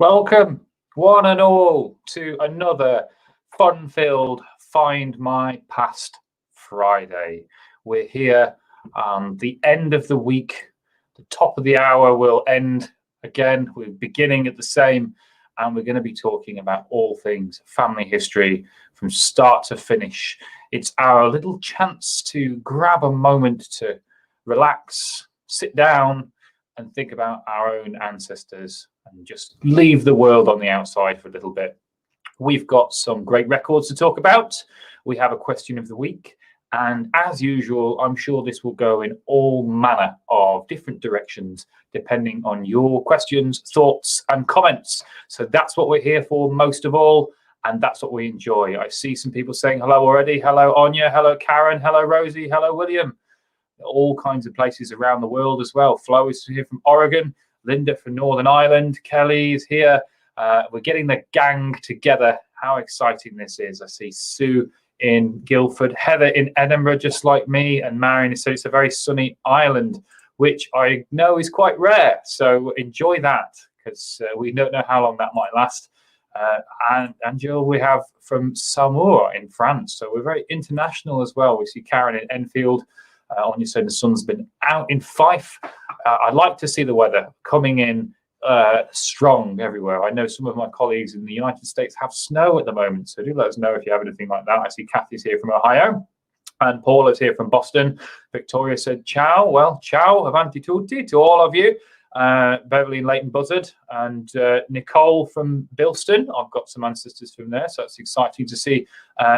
Welcome, one and all, to another fun-filled Find My Past Friday. We're here the end of the week. The top of the hour will end again. We're beginning at the same, and we're going to be talking about all things family history from start to finish. It's our little chance to grab a moment to relax, sit down, and think about our own ancestors and just leave the world on the outside for a little bit. We've got some great records to talk about. We have a question of the week. And as usual, I'm sure this will go in all manner of different directions, depending on your questions, thoughts, and comments. So that's what we're here for most of all. And that's what we enjoy. I see some people saying hello already. Hello, Anya. Hello, Karen. Hello, Rosie. Hello, William. All kinds of places around the world as well. Flo is here from Oregon. Linda from Northern Ireland. Kelly is here. We're getting the gang together. How exciting this is. I see Sue in Guildford, Heather in Edinburgh, just like me, and Marion. So it's a very sunny island, which I know is quite rare. So enjoy that, because we don't know how long that might last. And Jill, we have from Saumur in France. So we're very international as well. We see Karen in Enfield. Anya said the sun's been out in Fife. I'd like to see the weather coming in strong everywhere. I know some of my colleagues in the United States have snow at the moment, so do let us know if you have anything like that. I see Kathy's here from Ohio, and Paul is here from Boston. Victoria said ciao. Well, ciao, avanti tutti to all of you. Beverly and Leighton Buzzard, and Nicole from Bilston. I've got some ancestors from there, so it's exciting to see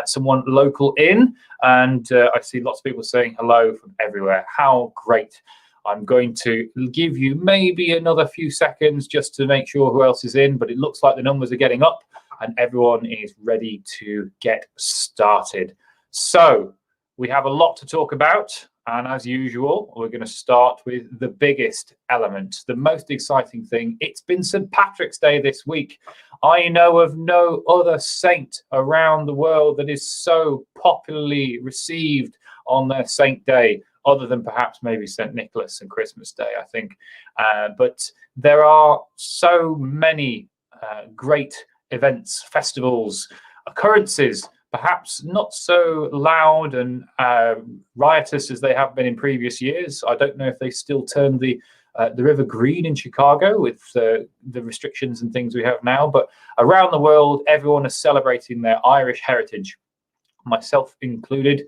someone local in. And I see lots of people saying hello from everywhere. How great. I'm going to give you maybe another few seconds just to make sure who else is in, but it looks like the numbers are getting up and everyone is ready to get started. So we have a lot to talk about. And as usual, we're going to start with the biggest element, the most exciting thing. It's been St. Patrick's Day this week. I know of no other saint around the world that is so popularly received on their saint day, other than perhaps maybe St. Nicholas and Christmas Day, I think. But there are so many great events, festivals, occurrences, perhaps not so loud and riotous as they have been in previous years. I don't know if they still turn the river green in Chicago with the restrictions and things we have now, but around the world, everyone is celebrating their Irish heritage, myself included.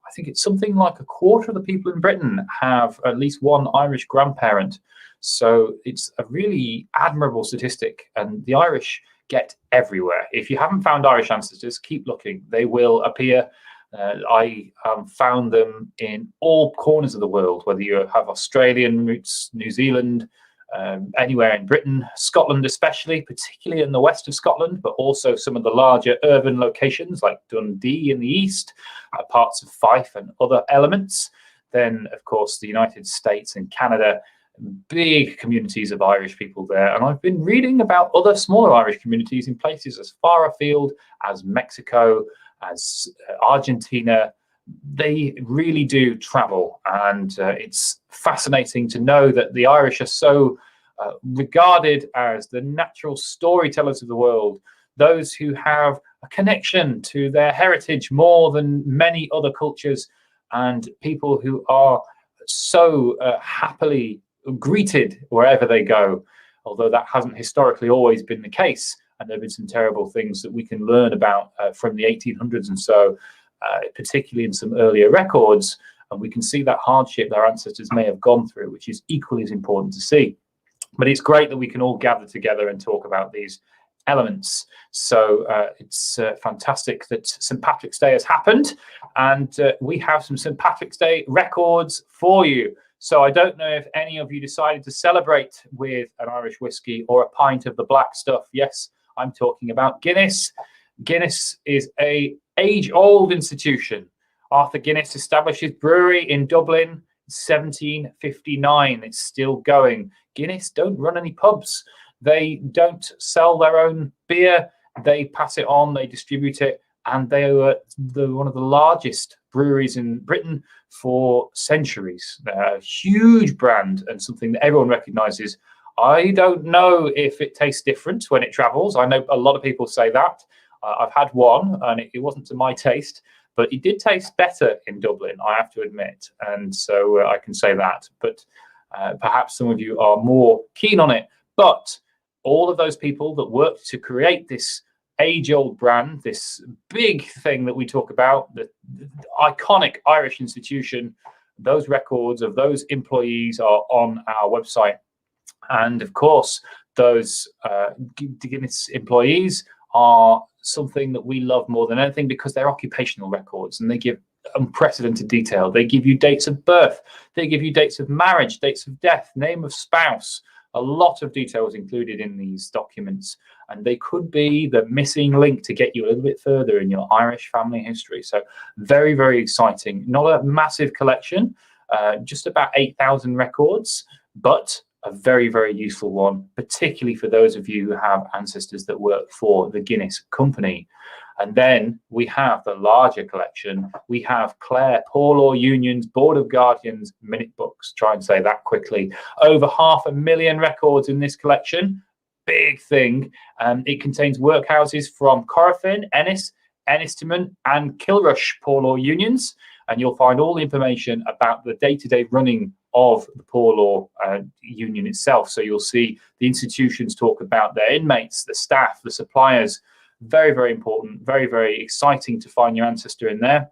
I think it's something like a quarter of the people in Britain have at least one Irish grandparent. So it's a really admirable statistic, and the Irish get everywhere. If you haven't found Irish ancestors, keep looking. They will appear. I found them in all corners of the world, whether you have Australian roots, New Zealand, anywhere in Britain, Scotland especially, particularly in the west of Scotland, but also some of the larger urban locations like Dundee in the east, parts of Fife and other elements. Then, of course, the United States and Canada, big communities of Irish people there. And I've been reading about other smaller Irish communities in places as far afield as Mexico, as Argentina. They really do travel, and it's fascinating to know that the Irish are so regarded as the natural storytellers of the world, those who have a connection to their heritage more than many other cultures, and people who are so happily greeted wherever they go, although that hasn't historically always been the case. And there have been some terrible things that we can learn about from the 1800s and so, particularly in some earlier records. And we can see that hardship their ancestors may have gone through, which is equally as important to see. But it's great that we can all gather together and talk about these elements. So it's fantastic that St. Patrick's Day has happened, and we have some St. Patrick's Day records for you. So I don't know if any of you decided to celebrate with an Irish whiskey or a pint of the black stuff. Yes, I'm talking about Guinness. Guinness is an age-old institution. Arthur Guinness established his brewery in Dublin in 1759. It's still going. Guinness don't run any pubs. They don't sell their own beer. They pass it on, they distribute it, and they are one of the largest breweries in Britain for centuries. They're a huge brand and something that everyone recognises. I don't know if it tastes different when it travels. I know a lot of people say that. I've had one and it wasn't to my taste, but it did taste better in Dublin, I have to admit. And so I can say that. But perhaps some of you are more keen on it. But all of those people that worked to create this age-old brand, this big thing that we talk about, the iconic Irish institution, those records of those employees are on our website. And of course, those Guinness employees are something that we love more than anything because they're occupational records and they give unprecedented detail. They give you dates of birth, they give you dates of marriage, dates of death, name of spouse. A lot of details included in these documents, and they could be the missing link to get you a little bit further in your Irish family history. So very, very exciting. Not a massive collection, just about 8,000 records, but a very, very useful one, particularly for those of you who have ancestors that work for the Guinness company. And then we have the larger collection. We have Clare Poor Law Union's Board of Guardians minute books. Try and say that quickly. Over 500,000 records in this collection. Big thing. It contains workhouses from Corofin, Ennis, Ennistimon, and Kilrush Poor Law Unions. And you'll find all the information about the day-to-day running of the Poor Law Union itself. So you'll see the institutions talk about their inmates, the staff, the suppliers. Very, very important, very, very exciting to find your ancestor in there,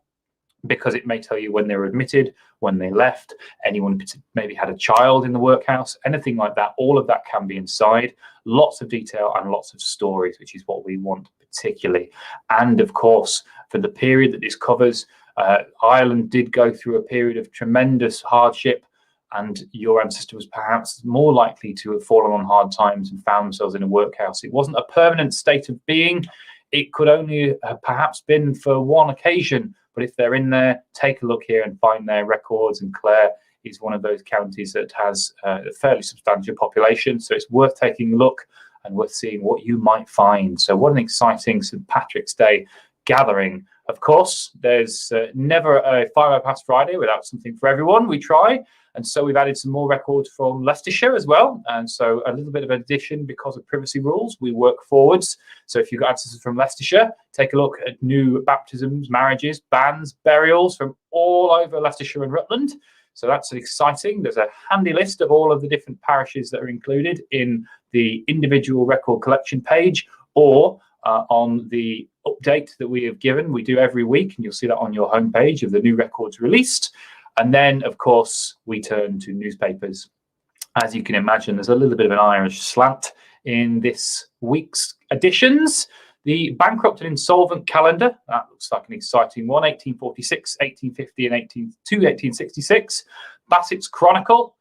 because it may tell you when they were admitted, when they left, anyone maybe had a child in the workhouse, anything like that. All of that can be inside. Lots of detail and lots of stories, which is what we want particularly. And of course, for the period that this covers, Ireland did go through a period of tremendous hardship, and your ancestor was perhaps more likely to have fallen on hard times and found themselves in a workhouse. It wasn't a permanent state of being. It could only have perhaps been for one occasion. But if they're in there, take a look here and find their records. And Clare is one of those counties that has a fairly substantial population. So it's worth taking a look and worth seeing what you might find. So what an exciting St. Patrick's Day gathering. Of course, there's never a 5 past Friday without something for everyone. We try. And so we've added some more records from Leicestershire as well. And so a little bit of addition because of privacy rules. We work forwards. So if you've got ancestors from Leicestershire, take a look at new baptisms, marriages, banns, burials from all over Leicestershire and Rutland. So that's exciting. There's a handy list of all of the different parishes that are included in the individual record collection page, or on the update that we have given. We do every week, and you'll see that on your homepage of the new records released. And then, of course, we turn to newspapers. As you can imagine, there's a little bit of an Irish slant in this week's editions. The Bankrupt and Insolvent Calendar, that looks like an exciting one, 1846, 1850, and 1866. Bassett's Chronicle,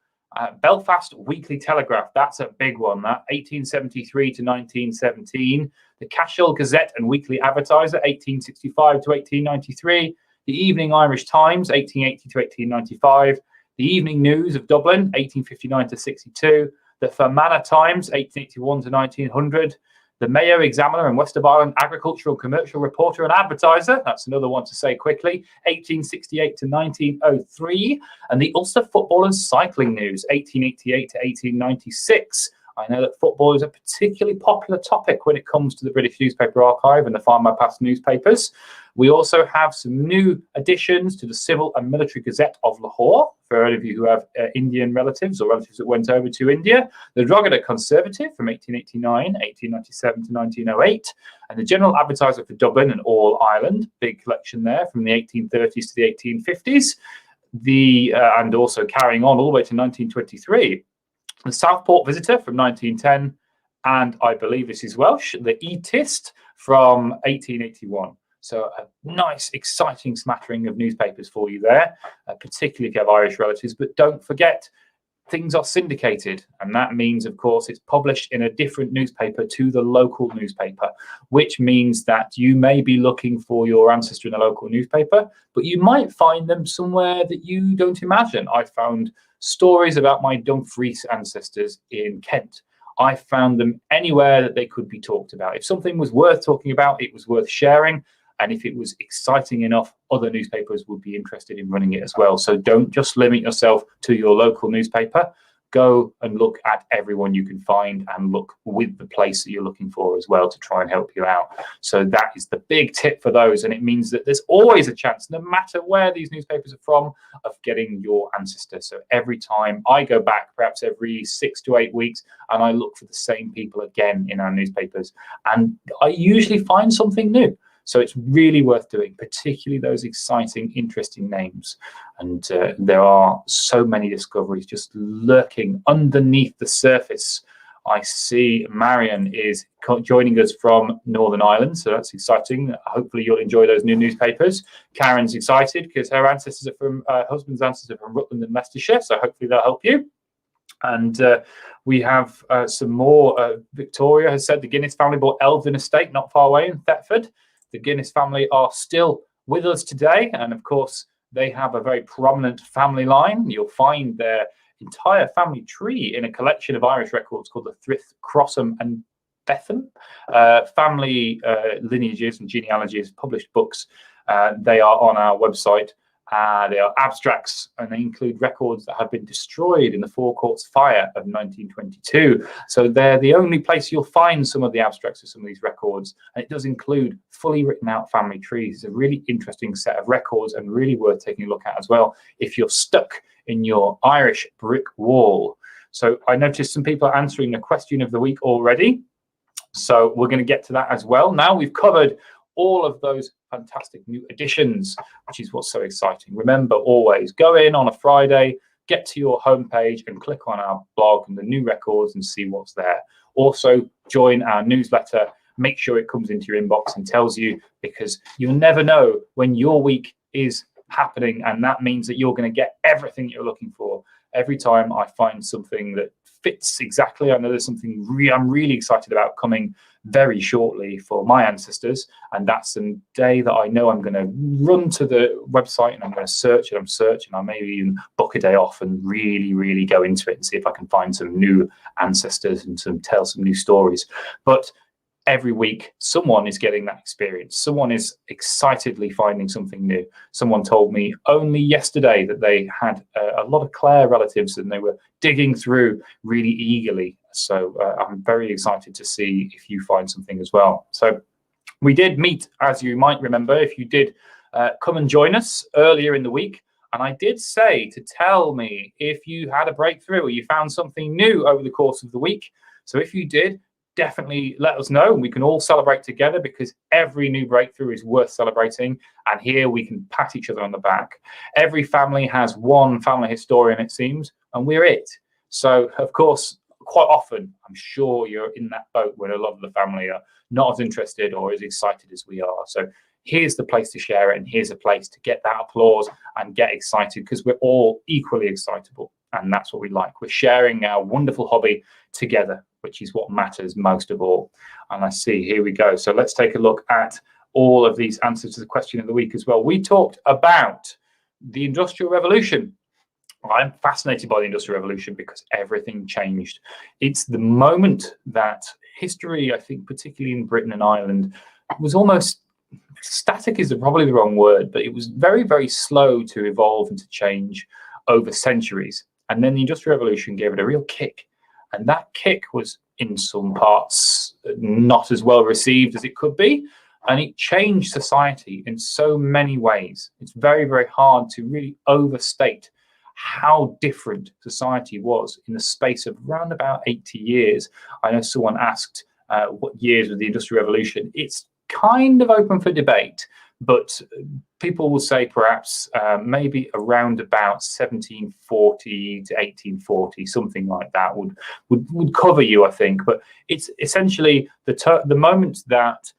Belfast Weekly Telegraph, that's a big one, that, 1873 to 1917. The Cashel Gazette and Weekly Advertiser, 1865 to 1893. The Evening Irish Times, 1880 to 1895. The Evening News of Dublin, 1859 to 62. The Fermanagh Times, 1881 to 1900. The Mayo Examiner and West of Ireland Agricultural Commercial Reporter and Advertiser, that's another one to say quickly, 1868 to 1903. And the Ulster Football and Cycling News, 1888 to 1896. I know that football is a particularly popular topic when it comes to the British Newspaper Archive and the Find My Past newspapers. We also have some new additions to the Civil and Military Gazette of Lahore, for any of you who have Indian relatives or relatives that went over to India. The Drogheda Conservative from 1889, 1897 to 1908. And the General Advertiser for Dublin and all Ireland, big collection there from the 1830s to the 1850s. And also carrying on all the way to 1923. The Southport Visitor from 1910, and I believe this is Welsh, the Eatist from 1881. So a nice, exciting smattering of newspapers for you there, particularly if you have Irish relatives. But don't forget, things are syndicated, and that means, of course, it's published in a different newspaper to the local newspaper, which means that you may be looking for your ancestor in a local newspaper, but you might find them somewhere that you don't imagine. I found stories about my Dumfries ancestors in Kent. I found them anywhere that they could be talked about. If something was worth talking about, it was worth sharing. And if it was exciting enough, other newspapers would be interested in running it as well. So don't just limit yourself to your local newspaper, go and look at everyone you can find and look with the place that you're looking for as well to try and help you out. So that is the big tip for those. And it means that there's always a chance, no matter where these newspapers are from, of getting your ancestor. So every time I go back, perhaps every 6 to 8 weeks, and I look for the same people again in our newspapers, and I usually find something new. So it's really worth doing, particularly those exciting, interesting names. And there are so many discoveries just lurking underneath the surface. I see Marion is joining us from Northern Ireland, so that's exciting. Hopefully you'll enjoy those new newspapers. Karen's excited because her ancestors are from, husband's ancestors are from Rutland and Leicestershire, so hopefully they'll help you. And we have some more. Victoria has said the Guinness family bought Elvin Estate not far away in Thetford. The Guinness family are still with us today, and of course they have a very prominent family line. You'll find their entire family tree in a collection of Irish records called the Thrift, Crossham and Betham family lineages and genealogies, published books. They are on our website. They are abstracts, and they include records that have been destroyed in the Four Courts fire of 1922. So they're the only place you'll find some of the abstracts of some of these records. And it does include fully written out family trees. It's a really interesting set of records and really worth taking a look at as well if you're stuck in your Irish brick wall. So I noticed some people are answering the question of the week already. So we're going to get to that as well. Now we've covered all of those fantastic new additions, which is what's so exciting. Remember, always go in on a Friday, get to your homepage and click on our blog and the new records and see what's there. Also, join our newsletter. Make sure it comes into your inbox and tells you, because you'll never know when your week is happening, and that means that you're going to get everything you're looking for. Every time I find something that fits exactly, I know there's something I'm really excited about coming very shortly for my ancestors, and that's the day that I know I'm going to run to the website and I'm going to search and I maybe even book a day off and really go into it and see if I can find some new ancestors and tell some new stories. But every week someone is getting that experience. Someone is excitedly finding something new. Someone told me only yesterday that they had a lot of Clare relatives and they were digging through really eagerly. So I'm very excited to see if you find something as well. So we did meet, as you might remember, if you did come and join us earlier in the week. And I did say to tell me if you had a breakthrough or you found something new over the course of the week. So if you did, definitely let us know, and we can all celebrate together, because every new breakthrough is worth celebrating, and here we can pat each other on the back. Every family has one family historian, it seems, and we're it. So of course, quite often I'm sure you're in that boat where a lot of the family are not as interested or as excited as we are. So here's the place to share it, and here's a place to get that applause and get excited, because we're all equally excitable, and that's what we like. We're sharing our wonderful hobby together, which is what matters most of all. And I see, here we go. So let's take a look at all of these answers to the question of the week as well. We talked about the Industrial Revolution. I'm fascinated by the Industrial Revolution because everything changed. It's the moment that history, I think, particularly in Britain and Ireland, was almost static is probably the wrong word, but it was very slow to evolve and to change over centuries. And then the Industrial Revolution gave it a real kick. And that kick was, in some parts, not as well received as it could be. And it changed society in so many ways. It's very hard to really overstate how different society was in the space of around about 80 years. I know someone asked what years was the Industrial Revolution. It's kind of open for debate, but people will say perhaps maybe around about 1740 to 1840, something like that would cover you, I think. But it's essentially the moment that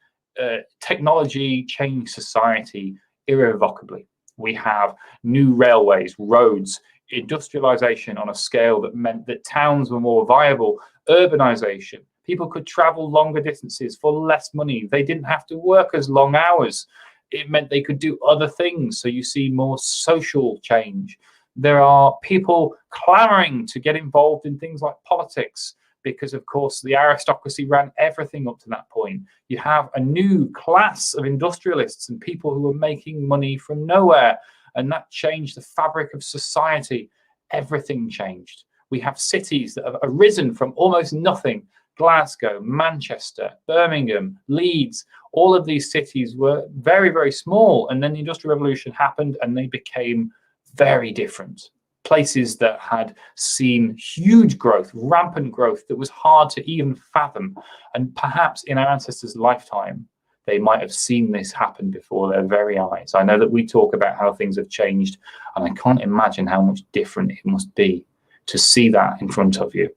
technology changed society irrevocably. We have new railways, roads, industrialization on a scale that meant that towns were more viable, urbanization. People could travel longer distances for less money. They didn't have to work as long hours. It meant they could do other things. So you see more social change. There are people clamoring to get involved in things like politics because, of course, the aristocracy ran everything up to that point. You have a new class of industrialists and people who were making money from nowhere, and that changed the fabric of society. Everything changed. We have cities that have arisen from almost nothing. Glasgow, Manchester, Birmingham, Leeds, all of these cities were very, very small. And then the Industrial Revolution happened and they became very different. Places that had seen huge growth, rampant growth that was hard to even fathom. And perhaps in our ancestors' lifetime, they might have seen this happen before their very eyes. I know that we talk about how things have changed, and I can't imagine how much different it must be to see that in front of you.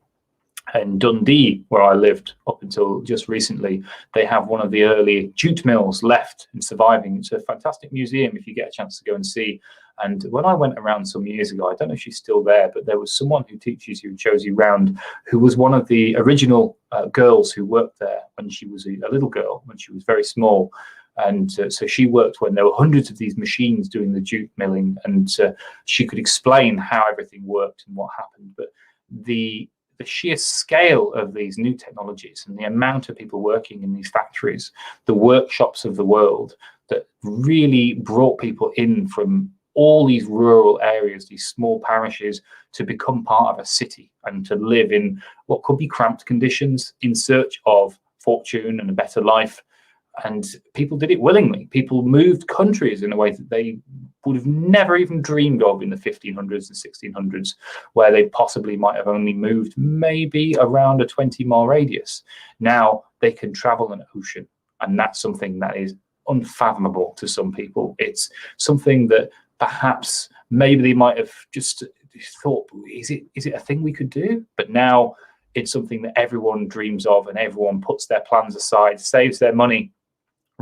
In Dundee, where I lived up until just recently, they have one of the early jute mills left and surviving. It's a fantastic museum if you get a chance to go and see. And when I went around some years ago, I don't know if she's still there, but there was someone who teaches you, shows you around, who was one of the original girls who worked there when she was a little girl, when she was very small. And so she worked when there were hundreds of these machines doing the jute milling, and she could explain how everything worked and what happened. But the sheer scale of these new technologies and the amount of people working in these factories, the workshops of the world that really brought people in from all these rural areas, these small parishes, to become part of a city and to live in what could be cramped conditions in search of fortune and a better life. And people did it willingly. People moved countries in a way that they would have never even dreamed of in the 1500s and 1600s, where they possibly might have only moved maybe around a 20-mile radius. Now they can travel an ocean, and that's something that is unfathomable to some people. It's something that perhaps maybe they might have just thought, is it a thing we could do? But now it's something that everyone dreams of, and everyone puts their plans aside, saves their money,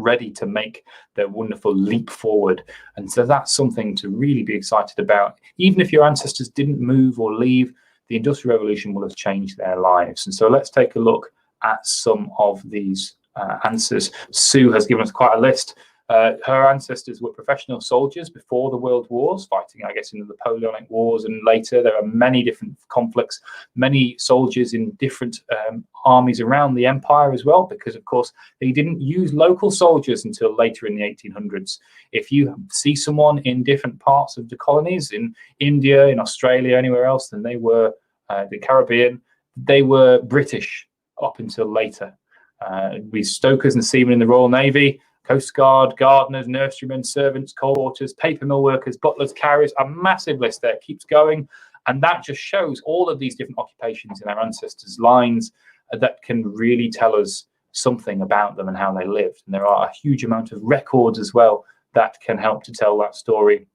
ready to make their wonderful leap forward. And so that's something to really be excited about. Even if your ancestors didn't move or leave, the Industrial Revolution will have changed their lives. And so let's take a look at some of these answers. Sue has given us quite a list. Her ancestors were professional soldiers before the World Wars, fighting, I guess, in the Napoleonic Wars, and later there are many different conflicts, many soldiers in different armies around the empire as well, because, of course, they didn't use local soldiers until later in the 1800s. If you see someone in different parts of the colonies, in India, in Australia, anywhere else, then they were the Caribbean, they were British up until later. We stokers and seamen in the Royal Navy, Coast Guard, gardeners, nurserymen, servants, coal porters, paper mill workers, butlers, carriers, a massive list there, keeps going. And that just shows all of these different occupations in our ancestors' lines that can really tell us something about them and how they lived. And there are a huge amount of records as well that can help to tell that story.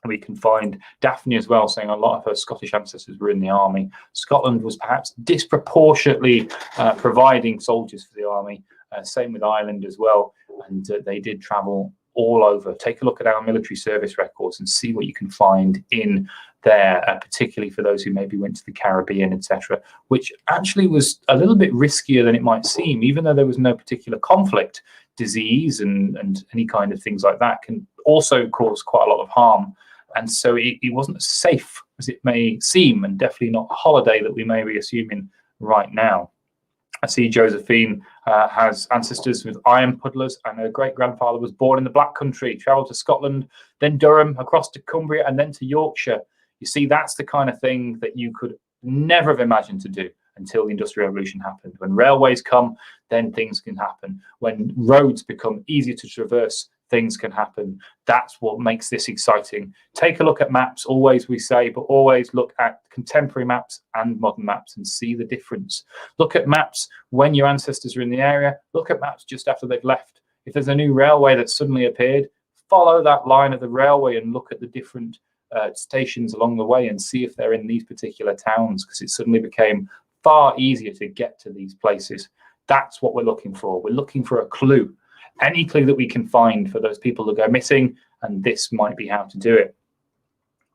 We can find Daphne as well saying a lot of her Scottish ancestors were in the army. Scotland was perhaps disproportionately providing soldiers for the army. Same with Ireland as well. And they did travel all over. Take a look at our military service records and see what you can find in there, particularly for those who maybe went to the Caribbean, etc., which actually was a little bit riskier than it might seem. Even though there was no particular conflict, disease and any kind of things like that can also cause quite a lot of harm. And so it wasn't as safe as it may seem, and definitely not a holiday that we may be assuming right now. I see Josephine has ancestors with iron puddlers, and her great-grandfather was born in the Black Country, travelled to Scotland, then Durham, across to Cumbria, and then to Yorkshire. You see, that's the kind of thing that you could never have imagined to do until the Industrial Revolution happened. When railways come, then things can happen. When roads become easier to traverse, things can happen. That's what makes this exciting. Take a look at maps, always we say, but always look at contemporary maps and modern maps and see the difference. Look at maps when your ancestors are in the area. Look at maps just after they've left. If there's a new railway that suddenly appeared, follow that line of the railway and look at the different stations along the way and see if they're in these particular towns, because it suddenly became far easier to get to these places. That's what we're looking for. We're looking for a clue. Any clue that we can find for those people that go missing, and this might be how to do it.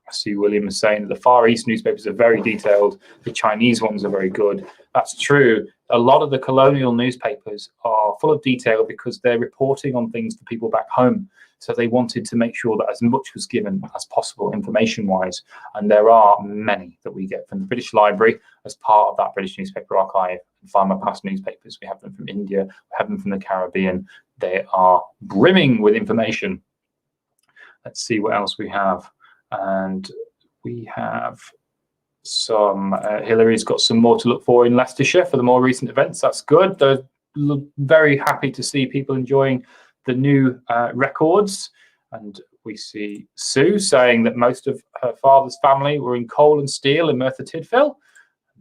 I see William is saying that the Far East newspapers are very detailed. The Chinese ones are very good. That's true. A lot of the colonial newspapers are full of detail because they're reporting on things for people back home. So they wanted to make sure that as much was given as possible information-wise. And there are many that we get from the British Library as part of that British newspaper archive. And find my past newspapers. We have them from India. We have them from the Caribbean. They are brimming with information. Let's see what else we have. And we have Hillary's got some more to look for in Leicestershire for the more recent events. That's good. They're very happy to see people enjoying the new records. And we see Sue saying that most of her father's family were in coal and steel in Merthyr Tydfil.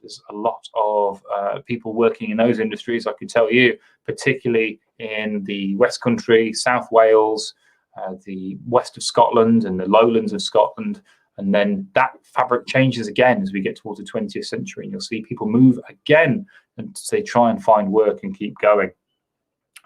There's a lot of people working in those industries, I can tell you, particularly in the West Country, South Wales, the west of Scotland and the lowlands of Scotland. And then that fabric changes again as we get towards the 20th century. And you'll see people move again and they try and find work and keep going.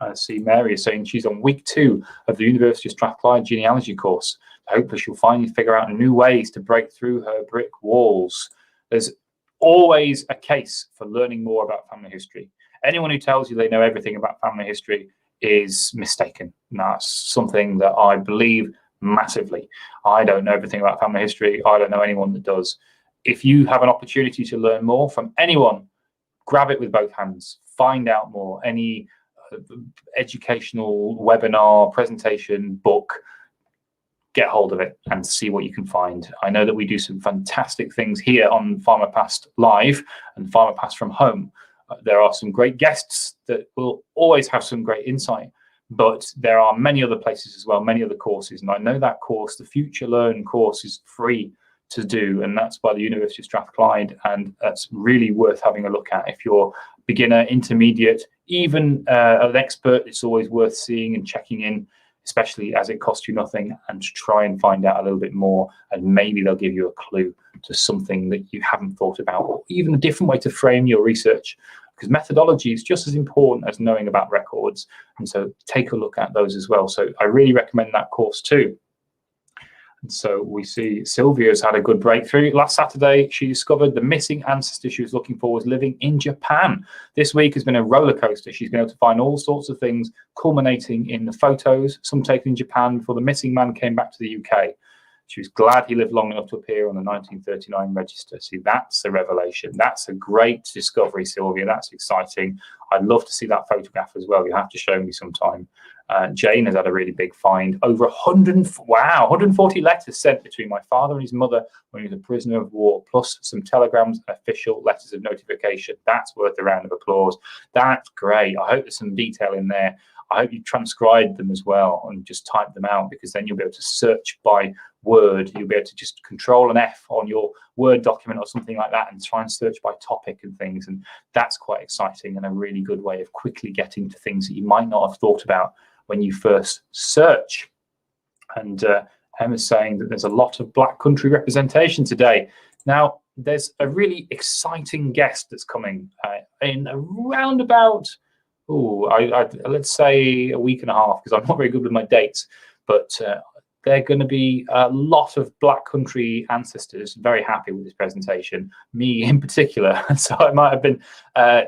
I see Mary is saying she's on week 2 of the University of Strathclyde genealogy course. Hopefully she'll finally figure out new ways to break through her brick walls. There's always a case for learning more about family history. Anyone who tells you they know everything about family history is mistaken. And that's something that I believe massively. I don't know everything about family history. I don't know anyone that does. If you have an opportunity to learn more from anyone, grab it with both hands. Find out more. Any educational webinar, presentation, book, get hold of it and see what you can find. I know that we do some fantastic things here on Farmer Past Live and Farmer Past from Home. There are some great guests that will always have some great insight. But there are many other places as well, many other courses. And I know that course, the Future Learn course, is free to do. And that's by the University of Strathclyde. And that's really worth having a look at. If you're beginner, intermediate, even an expert, it's always worth seeing and checking in, especially as it costs you nothing, and to try and find out a little bit more. And maybe they'll give you a clue to something that you haven't thought about, or even a different way to frame your research. Because methodology is just as important as knowing about records. And so take a look at those as well. So I really recommend that course too. And so we see Sylvia's had a good breakthrough. Last Saturday, she discovered the missing ancestor she was looking for was living in Japan. This week has been a roller coaster. She's been able to find all sorts of things, culminating in the photos, some taken in Japan before the missing man came back to the UK. She was glad he lived long enough to appear on the 1939 register. See, that's a revelation. That's a great discovery, Sylvia. That's exciting. I'd love to see that photograph as well. You have to show me sometime. Jane has had a really big find. Over 140 letters sent between my father and his mother when he was a prisoner of war, plus some telegrams and official letters of notification. That's worth a round of applause. That's great. I hope there's some detail in there. I hope you transcribed them as well and just type them out, because then you'll be able to search by word. You'll be able to just control an F on your Word document or something like that and try and search by topic and things. And that's quite exciting and a really good way of quickly getting to things that you might not have thought about when you first search. And Emma's saying that there's a lot of Black Country representation today. Now, there's a really exciting guest that's coming in around about, let's say a week and a half, because I'm not very good with my dates, but they're going to be a lot of Black Country ancestors very happy with this presentation, me in particular. So I might have been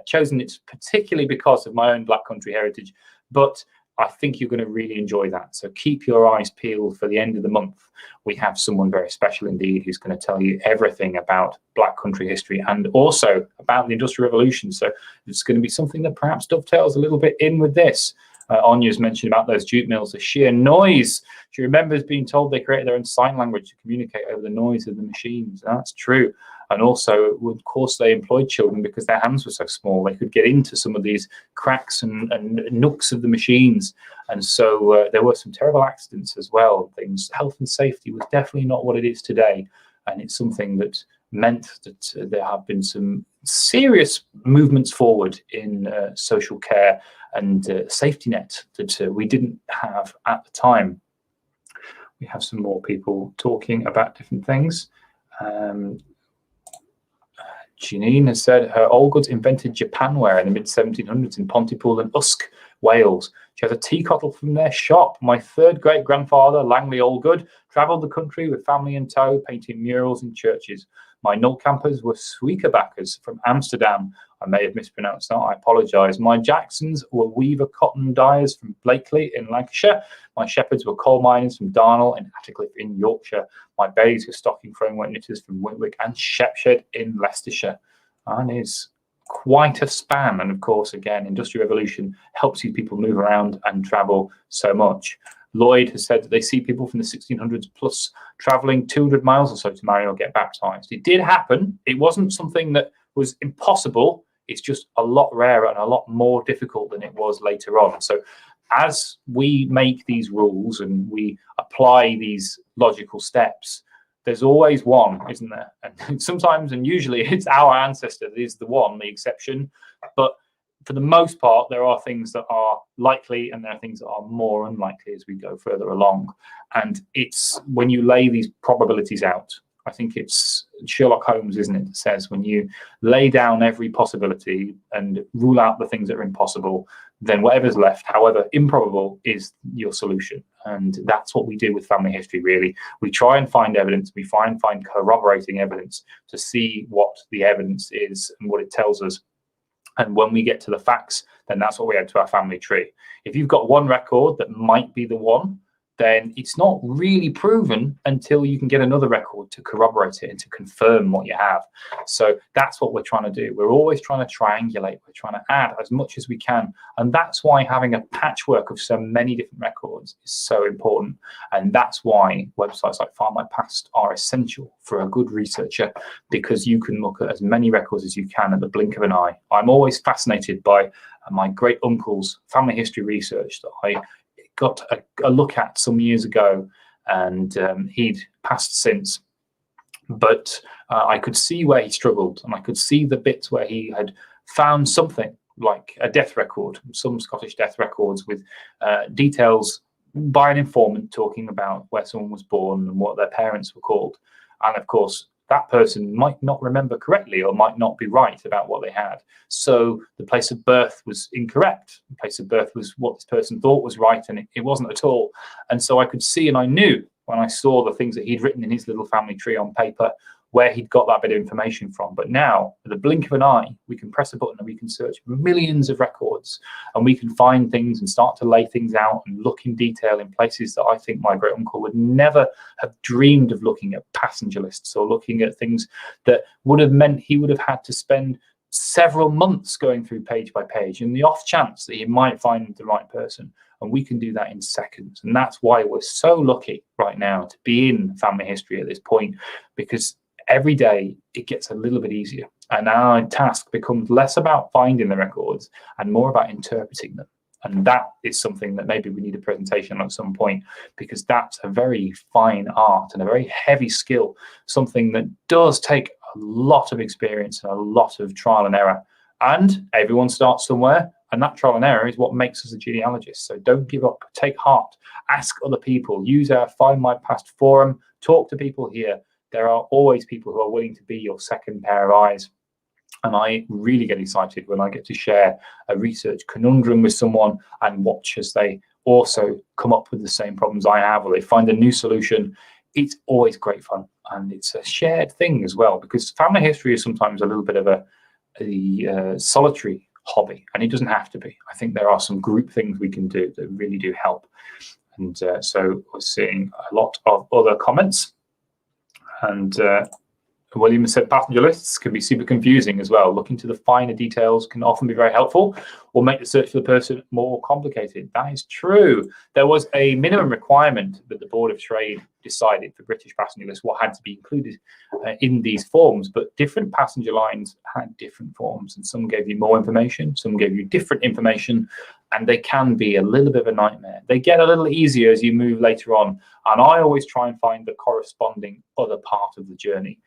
chosen it particularly because of my own Black Country heritage, but I think you're going to really enjoy that. So keep your eyes peeled for the end of the month. We have someone very special indeed who's going to tell you everything about Black Country history and also about the Industrial Revolution. So it's going to be something that perhaps dovetails a little bit in with this. Anya's mentioned about those jute mills, the sheer noise. She remembers being told they created their own sign language to communicate over the noise of the machines. That's true. And also, of course, they employed children because their hands were so small. They could get into some of these cracks and nooks of the machines. And so there were some terrible accidents as well. Things, health and safety was definitely not what it is today. And it's something that meant that there have been some serious movements forward in social care and safety net that we didn't have at the time. We have some more people talking about different things. Janine has said her Allgoods invented Japanware in the mid-1700s in Pontypool and Usk, Wales. She has a teakottle from their shop. My third great-grandfather, Langley Allgood, travelled the country with family in tow, painting murals in churches. My Nulcampers were Sweekerbackers from Amsterdam. I may have mispronounced that. I apologise. My Jacksons were Weaver cotton dyers from Blakely in Lancashire. My Shepherds were coal miners from Darnell and Attercliffe in Yorkshire. My Bays were stocking framework knitters from Whitwick and Shepshed in Leicestershire. And is quite a span. And of course, again, Industrial Revolution helps you people move around and travel so much. Lloyd has said that they see people from the 1600s plus traveling 200 miles or so to marry or get baptized. It did happen. It wasn't something that was impossible. It's just a lot rarer and a lot more difficult than it was later on. So as we make these rules and we apply these logical steps, there's always one, isn't there? And sometimes, and usually, it's our ancestor that is the one, the exception. But for the most part, there are things that are likely and there are things that are more unlikely as we go further along. And it's when you lay these probabilities out, I think it's Sherlock Holmes, isn't it, that says when you lay down every possibility and rule out the things that are impossible, then whatever's left, however improbable, is your solution. And that's what we do with family history, really. We try and find evidence. We find corroborating evidence to see what the evidence is and what it tells us. And when we get to the facts, then that's what we add to our family tree. If you've got one record that might be the one, then it's not really proven until you can get another record to corroborate it and to confirm what you have. So that's what we're trying to do. We're always trying to triangulate. We're trying to add as much as we can. And that's why having a patchwork of so many different records is so important. And that's why websites like Find My Past are essential for a good researcher, because you can look at as many records as you can at the blink of an eye. I'm always fascinated by my great uncle's family history research that I got a look at some years ago, and he'd passed since, but I could see where he struggled, and I could see the bits where he had found something like a death record, some Scottish death records with details by an informant talking about where someone was born and what their parents were called. And of course, that person might not remember correctly or might not be right about what they had. So the place of birth was incorrect. The place of birth was what this person thought was right, and it wasn't at all. And so I could see, and I knew when I saw the things that he'd written in his little family tree on paper, where he'd got that bit of information from. But now, with the blink of an eye, we can press a button and we can search millions of records, and we can find things and start to lay things out and look in detail in places that I think my great uncle would never have dreamed of looking at passenger lists or looking at things that would have meant he would have had to spend several months going through page by page in the off chance that he might find the right person. And we can do that in seconds. And that's why we're so lucky right now to be in family history at this point, because every day it gets a little bit easier, and our task becomes less about finding the records and more about interpreting them. And that is something that maybe we need a presentation on at some point, because that's a very fine art and a very heavy skill, something that does take a lot of experience and a lot of trial and error. And everyone starts somewhere, and that trial and error is what makes us a genealogist. So don't give up, take heart, ask other people, use our Find My Past forum, talk to people here. There are always people who are willing to be your second pair of eyes. And I really get excited when I get to share a research conundrum with someone and watch as they also come up with the same problems I have, or they find a new solution. It's always great fun. And it's a shared thing as well, because family history is sometimes a little bit of a solitary hobby, and it doesn't have to be. I think there are some group things we can do that really do help. And so we're seeing a lot of other comments. And William said passenger lists can be super confusing as well. Looking to the finer details can often be very helpful or make the search for the person more complicated. That is true. There was a minimum requirement that the Board of Trade decided for British passenger lists what had to be included in these forms, but different passenger lines had different forms, and some gave you more information, some gave you different information, and they can be a little bit of a nightmare. They get a little easier as you move later on, and I always try and find the corresponding other part of the journey.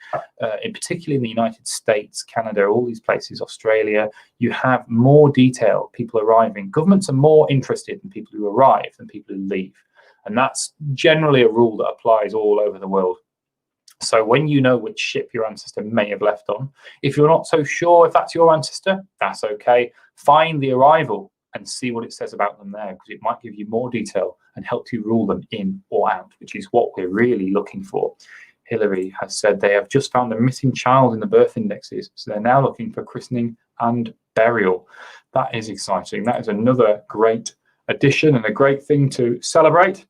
In particular in the United States, Canada, all these places, Australia, you have more detail, people arriving. Governments are more interested in people who arrive than people who leave. And that's generally a rule that applies all over the world. So when you know which ship your ancestor may have left on, if you're not so sure if that's your ancestor, that's okay. Find the arrival and see what it says about them there, because it might give you more detail and help you rule them in or out, which is what we're really looking for. Hillary has said they have just found a missing child in the birth indexes, so they're now looking for christening and burial. That is exciting. That is another great addition and a great thing to celebrate.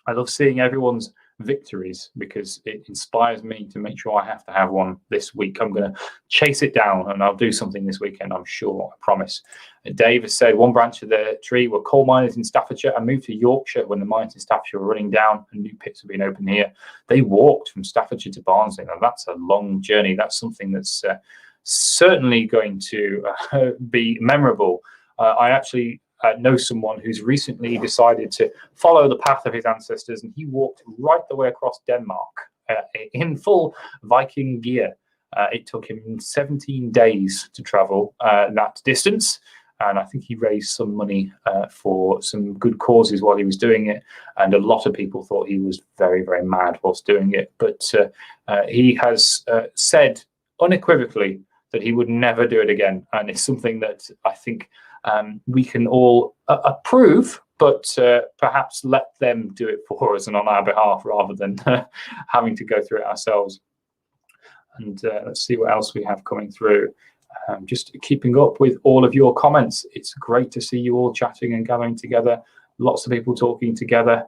I love seeing everyone's victories because it inspires me to make sure I have to have one this week. I'm going to chase it down, and I'll do something this weekend, I'm sure, I promise. Dave has said one branch of the tree were coal miners in Staffordshire and moved to Yorkshire when the mines in Staffordshire were running down and new pits have been opened here. They walked from Staffordshire to Barnsley. Now, that's a long journey. That's something that's certainly going to be memorable. I actually know someone who's recently decided to follow the path of his ancestors, and he walked right the way across Denmark in full Viking gear. It took him 17 days to travel that distance, and I think he raised some money for some good causes while he was doing it, and a lot of people thought he was very, very mad whilst doing it. But he has said unequivocally that he would never do it again, and it's something that I think we can all approve, but perhaps let them do it for us and on our behalf rather than having to go through it ourselves. And let's see what else we have coming through. Just keeping up with all of your comments. It's great to see you all chatting and gathering together. Lots of people talking together.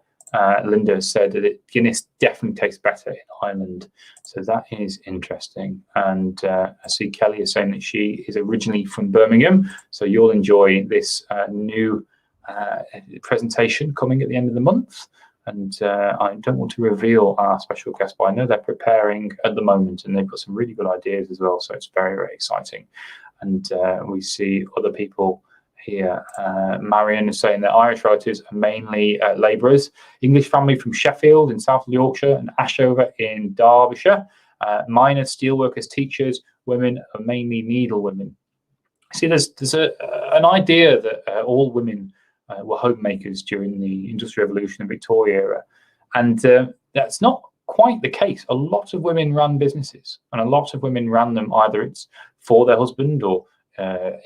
Linda said that Guinness definitely tastes better in Ireland, so that is interesting. And I see Kelly is saying that she is originally from Birmingham, so you'll enjoy this new presentation coming at the end of the month. And I don't want to reveal our special guest, but I know they're preparing at the moment, and they've got some really good ideas as well, so it's very, very exciting. And we see other people here. Marion is saying that Irish relatives are mainly labourers. English family from Sheffield in South Yorkshire and Ashover in Derbyshire. Miners, steelworkers, teachers, women are mainly needlewomen. See, there's an idea that all women were homemakers during the Industrial Revolution and Victoria era, and that's not quite the case. A lot of women ran businesses, and a lot of women ran them either it's for their husband or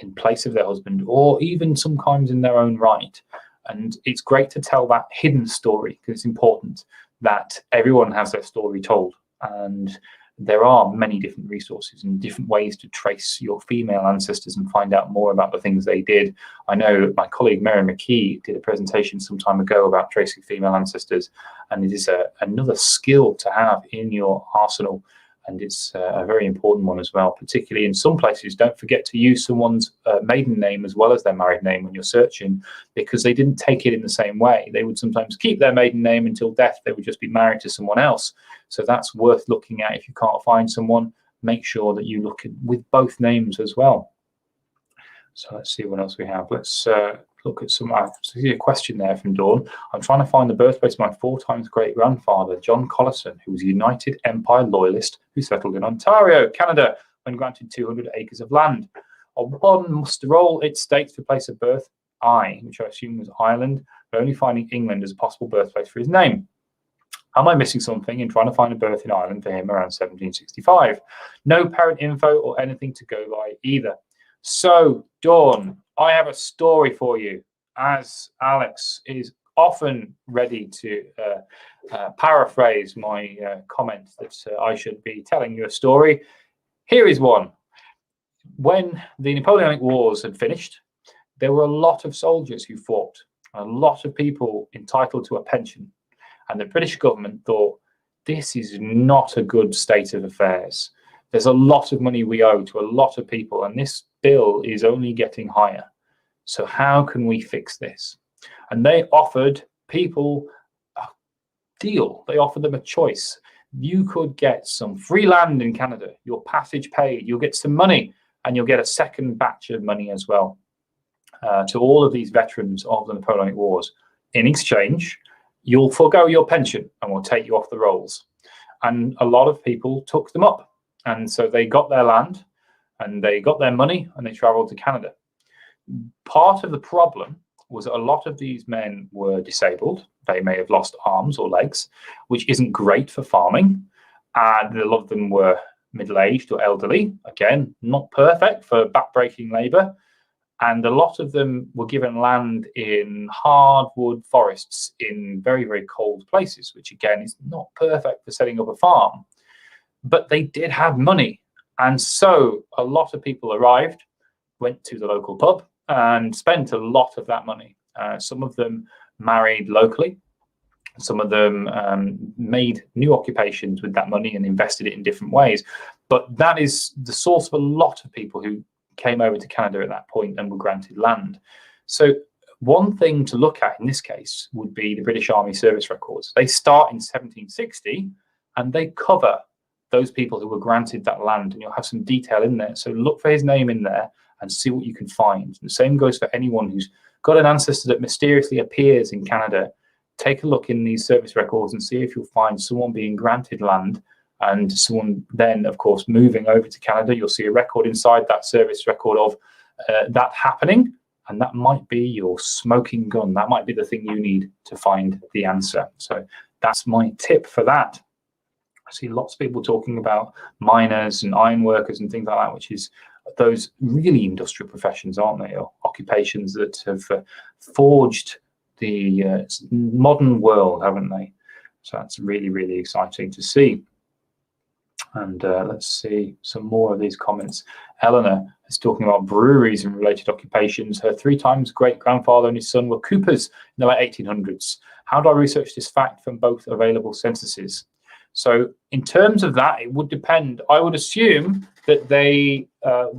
in place of their husband, or even sometimes in their own right. And it's great to tell that hidden story, because it's important that everyone has their story told. And there are many different resources and different ways to trace your female ancestors and find out more about the things they did. I know my colleague Mary McKee did a presentation some time ago about tracing female ancestors, and it is another skill to have in your arsenal. And it's a very important one as well, particularly in some places. Don't forget to use someone's maiden name as well as their married name when you're searching, because they didn't take it in the same way. They would sometimes keep their maiden name until death. They would just be married to someone else. So that's worth looking at. If you can't find someone, make sure that you look at with both names as well. So let's see what else we have. Let's look at some. I see a question there from Dawn. I'm trying to find the birthplace of my 4 times great grandfather, John Collison, who was a United Empire loyalist who settled in Ontario, Canada, when granted 200 acres of land. On one must roll its states for place of birth, which I assume was Ireland, but only finding England as a possible birthplace for his name. Am I missing something in trying to find a birth in Ireland for him around 1765? No parent info or anything to go by either. So, Dawn, I have a story for you, as Alex is often ready to paraphrase my comment that I should be telling you a story. Here is one. When the Napoleonic Wars had finished, there were a lot of soldiers who fought, a lot of people entitled to a pension. And the British government thought, this is not a good state of affairs. There's a lot of money we owe to a lot of people, and this bill is only getting higher. So how can we fix this? And they offered people a deal. They offered them a choice. You could get some free land in Canada, your passage paid, you'll get some money, and you'll get a second batch of money as well to all of these veterans of the Napoleonic Wars. In exchange, you'll forego your pension and we'll take you off the rolls. And a lot of people took them up. And so they got their land and they got their money and they traveled to Canada. Part of the problem was that a lot of these men were disabled. They may have lost arms or legs, which isn't great for farming. And a lot of them were middle-aged or elderly. Again, not perfect for back-breaking labor. And a lot of them were given land in hardwood forests in very, very cold places, which again is not perfect for setting up a farm. But they did have money. And so a lot of people arrived, went to the local pub and spent a lot of that money. Some of them married locally. Some of them made new occupations with that money and invested it in different ways. But that is the source of a lot of people who came over to Canada at that point and were granted land. So one thing to look at in this case would be the British Army service records. They start in 1760 and they cover those people who were granted that land, and you'll have some detail in there. So look for his name in there and see what you can find. The same goes for anyone who's got an ancestor that mysteriously appears in Canada. Take a look in these service records and see if you'll find someone being granted land and someone then, of course, moving over to Canada. You'll see a record inside that service record of that happening, and that might be your smoking gun. That might be the thing you need to find the answer. So that's my tip for that. I see lots of people talking about miners and iron workers and things like that, which is those really industrial professions, aren't they, or occupations that have forged the modern world, haven't they? So that's really, really exciting to see. And let's see some more of these comments. Eleanor is talking about breweries and related occupations. Her 3 times great-grandfather and his son were coopers in the late 1800s. How do I research this fact from both available censuses? So in terms of that, it would depend. I would assume that they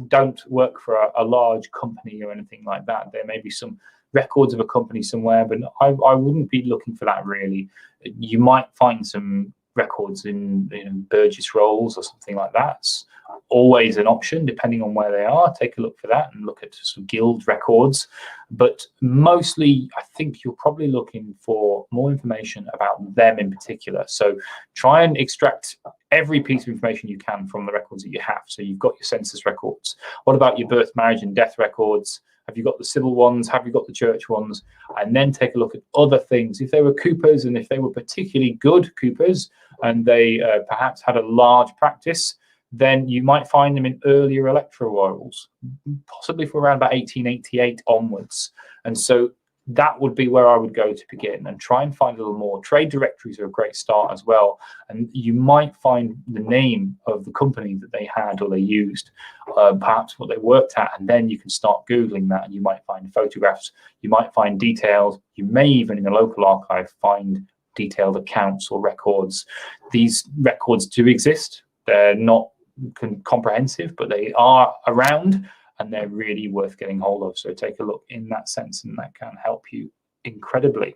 don't work for a large company or anything like that. There may be some records of a company somewhere, but I wouldn't be looking for that really. You might find some records in Burgess Rolls or something like that. It's always an option depending on where they are. Take a look for that and look at some guild records. But mostly, I think you're probably looking for more information about them in particular. So try and extract every piece of information you can from the records that you have. So you've got your census records. What about your birth, marriage, and death records? Have you got the civil ones? Have you got the church ones? And then take a look at other things. If they were coopers, and if they were particularly good coopers, and they perhaps had a large practice, then you might find them in earlier electoral rolls, possibly from around about 1888 onwards. And so that would be where I would go to begin and try and find a little more. Trade directories are a great start as well. And you might find the name of the company that they had or they used, perhaps what they worked at, and then you can start Googling that and you might find photographs, you might find details, you may even in a local archive find detailed accounts or records. These records do exist. They're not comprehensive, but they are around and they're really worth getting hold of. So take a look in that sense, and that can help you incredibly.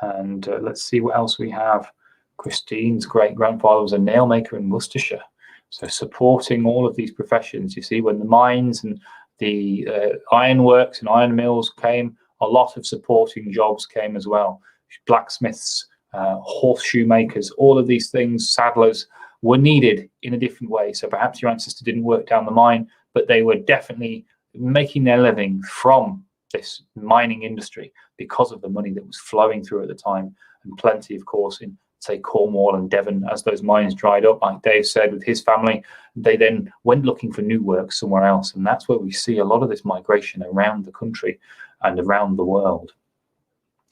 And let's see what else we have. Christine's great-grandfather was a nail maker in Worcestershire. So supporting all of these professions. You see, when the mines and the ironworks and iron mills came, a lot of supporting jobs came as well. Blacksmiths, horseshoe makers, all of these things, saddlers, were needed in a different way. So perhaps your ancestor didn't work down the mine, but they were definitely making their living from this mining industry because of the money that was flowing through at the time. And plenty, of course, in, say, Cornwall and Devon, as those mines dried up, like Dave said, with his family, they then went looking for new work somewhere else. And that's where we see a lot of this migration around the country and around the world.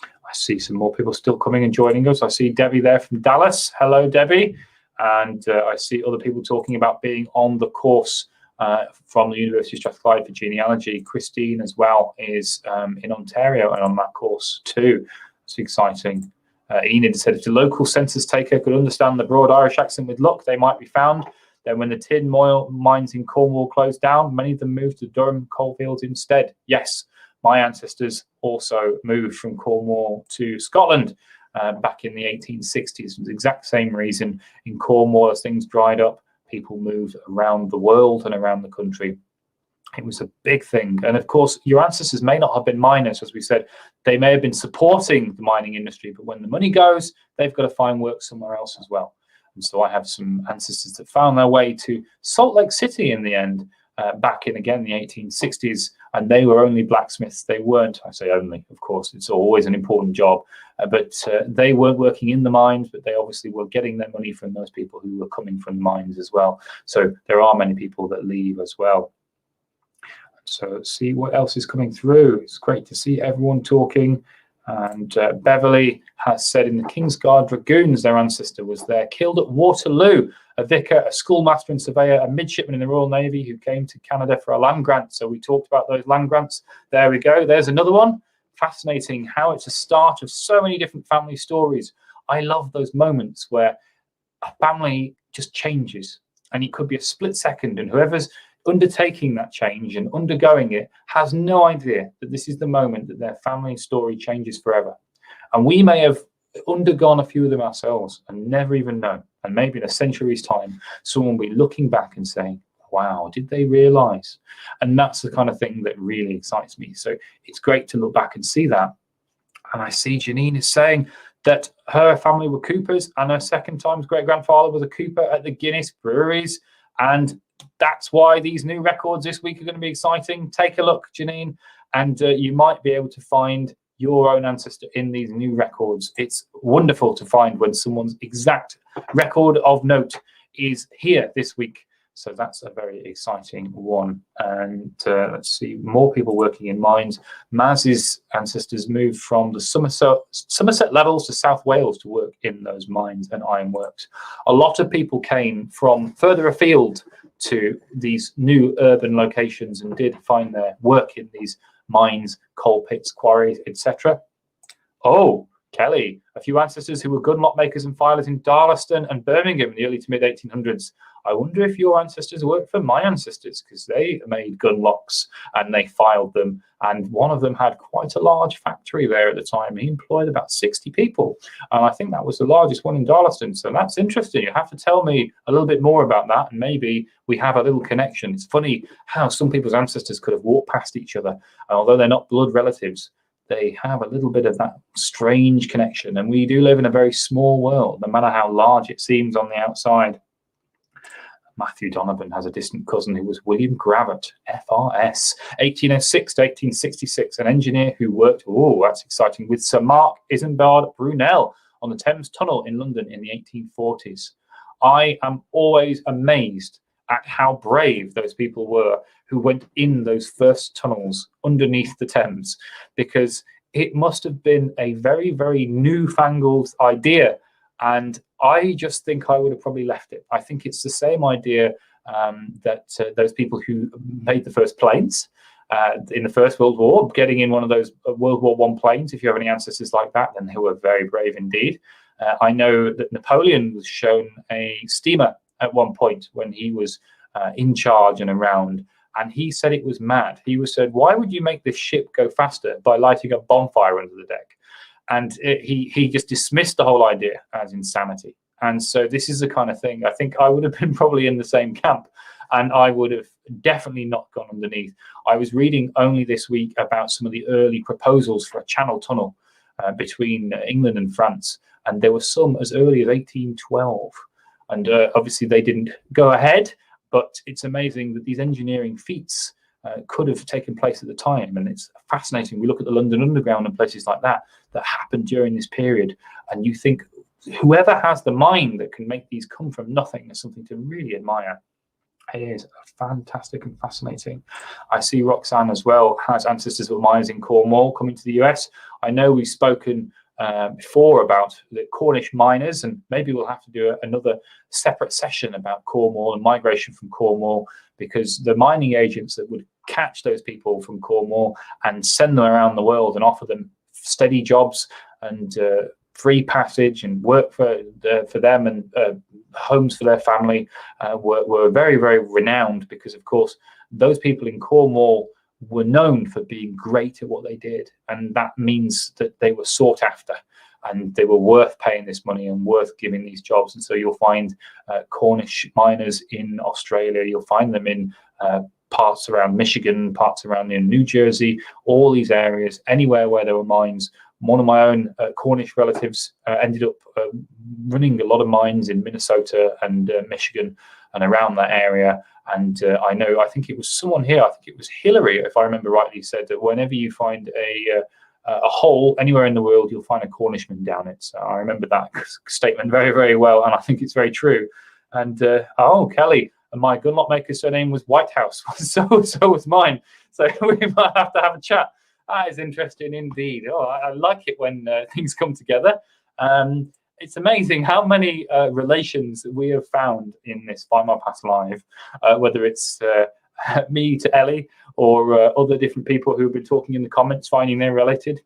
I see some more people still coming and joining us. I see Debbie there from Dallas. Hello, Debbie. And I see other people talking about being on the course from the University of Strathclyde for genealogy. Christine as well is in Ontario and on that course too. It's exciting. Enid said if the local census taker could understand the broad Irish accent with luck, they might be found. Then when the tin mines in Cornwall closed down, many of them moved to Durham coalfields instead. Yes, my ancestors also moved from Cornwall to Scotland back in the 1860s. For the exact same reason in Cornwall, as things dried up, people moved around the world and around the country. It was a big thing. And of course, your ancestors may not have been miners, as we said. They may have been supporting the mining industry, but when the money goes, they've got to find work somewhere else as well. And so I have some ancestors that found their way to Salt Lake City in the end, back in, again, the 1860s, and they were only blacksmiths. They weren't, I say only, of course, it's always an important job, but they weren't working in the mines, but they obviously were getting their money from those people who were coming from the mines as well. So there are many people that leave as well. So let's see what else is coming through. It's great to see everyone talking. And Beverly has said in the Kingsguard Dragoons, their ancestor was there, killed at Waterloo, a vicar, a schoolmaster and surveyor, a midshipman in the Royal Navy who came to Canada for a land grant. So we talked about those land grants. There we go. There's another one fascinating how it's a start of so many different family stories. I love those moments where a family just changes, and it could be a split second, and whoever's undertaking that change and undergoing it has no idea that this is the moment that their family story changes forever. And we may have undergone a few of them ourselves and never even know. And maybe in a century's time, someone will be looking back and saying, wow, did they realize? And that's the kind of thing that really excites me. So it's great to look back and see that. And I see Janine is saying that her family were Coopers, and her second time's great-grandfather was a Cooper at the Guinness breweries. And that's why these new records this week are going to be exciting. Take a look, Janine, and you might be able to find your own ancestor in these new records. It's wonderful to find when someone's exact record of note is here this week. So that's a very exciting one. And let's see, more people working in mines. Maz's ancestors moved from the Somerset Levels to South Wales to work in those mines and ironworks. A lot of people came from further afield to these new urban locations and did find their work in these mines, coal pits, quarries, etc. Oh, Kelly, a few ancestors who were gun lock makers and filers in Darlaston and Birmingham in the early to mid 1800s. I wonder if your ancestors worked for my ancestors, because they made gun locks and they filed them. And one of them had quite a large factory there at the time. He employed about 60 people. And I think that was the largest one in Darlaston. So that's interesting. You have to tell me a little bit more about that. And maybe we have a little connection. It's funny how some people's ancestors could have walked past each other. And although they're not blood relatives, they have a little bit of that strange connection. And we do live in a very small world, no matter how large it seems on the outside. Matthew Donovan has a distant cousin who was William Gravett, FRS, 1806 to 1866, an engineer who worked, oh, that's exciting, with Sir Mark Isambard Brunel on the Thames Tunnel in London in the 1840s. I am always amazed at how brave those people were who went in those first tunnels underneath the Thames, because it must have been a very, very newfangled idea. And I just think I would have probably left it. I think it's the same idea that those people who made the first planes in the First World War, getting in one of those World War I planes, if you have any ancestors like that, then who were very brave indeed. I know that Napoleon was shown a steamer at one point when he was in charge and around, and he said it was mad. He was said, why would you make this ship go faster by lighting a bonfire under the deck? And he just dismissed the whole idea as insanity. And so this is the kind of thing, I think I would have been probably in the same camp, and I would have definitely not gone underneath. I was reading only this week about some of the early proposals for a channel tunnel between England and France, and there were some as early as 1812. And obviously they didn't go ahead, but it's amazing that these engineering feats could have taken place at the time. And it's fascinating. We look at the London Underground and places like that happened during this period, and you think whoever has the mind that can make these come from nothing is something to really admire. It is fantastic and fascinating. I see Roxanne as well has ancestors of miners in Cornwall coming to the US. I know we've spoken before about the Cornish miners, and maybe we'll have to do another separate session about Cornwall and migration from Cornwall, because the mining agents that would catch those people from Cornwall and send them around the world and offer them steady jobs and free passage and work for them and homes for their family were very, very renowned, because of course those people in Cornwall were known for being great at what they did, and that means that they were sought after and they were worth paying this money and worth giving these jobs. And so you'll find Cornish miners in Australia, you'll find them in parts around Michigan, parts around New Jersey, all these areas, anywhere where there were mines. One of my own Cornish relatives ended up running a lot of mines in Minnesota and Michigan and around that area. And I think it was someone here, I think it was Hillary, if I remember rightly, said that whenever you find a hole anywhere in the world, you'll find a Cornishman down it. So I remember that statement very, very well, and I think it's very true. And Kelly, my gunlock maker's surname was Whitehouse, so was mine. So we might have to have a chat. That is interesting indeed. I like it when things come together. It's amazing how many relations we have found in this Find My Past Live, whether it's me to Ellie or other different people who've been talking in the comments, finding they're related.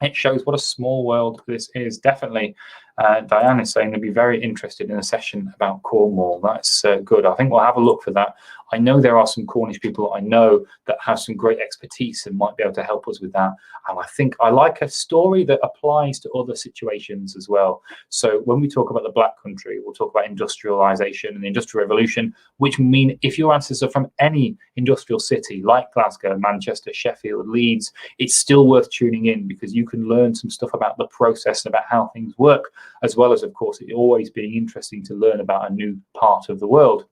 It shows what a small world this is. Definitely, Diane is saying they'd be very interested in a session about Cornwall. That's good. I think we'll have a look for that. I know there are some Cornish people I know that have some great expertise and might be able to help us with that. And I think I like a story that applies to other situations as well. So when we talk about the Black Country, we'll talk about industrialization and the Industrial Revolution, which mean if your ancestors are from any industrial city like Glasgow, Manchester, Sheffield, Leeds, it's still worth tuning in because you can learn some stuff about the process, about how things work, as well as, of course, it always being interesting to learn about a new part of the world.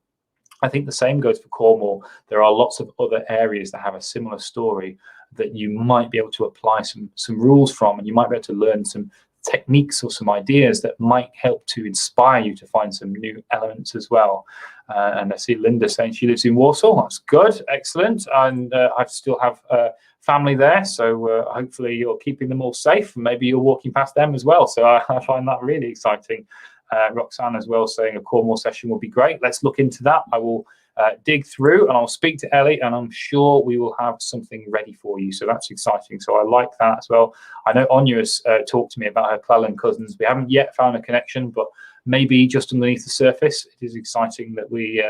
I think the same goes for Cornwall. There are lots of other areas that have a similar story that you might be able to apply some rules from, and you might be able to learn some techniques or some ideas that might help to inspire you to find some new elements as well. And I see Linda saying she lives in Warsaw. That's good, excellent. And I still have family there, so hopefully you're keeping them all safe. Maybe you're walking past them as well. So I find that really exciting. Roxanne as well saying a Cornwall session will be great. Let's look into that. I will dig through and I'll speak to Ellie, and I'm sure we will have something ready for you. So that's exciting. So I like that as well. I know Anya has talked to me about her Cleland cousins. We haven't yet found a connection, but maybe just underneath the surface. It is exciting that we,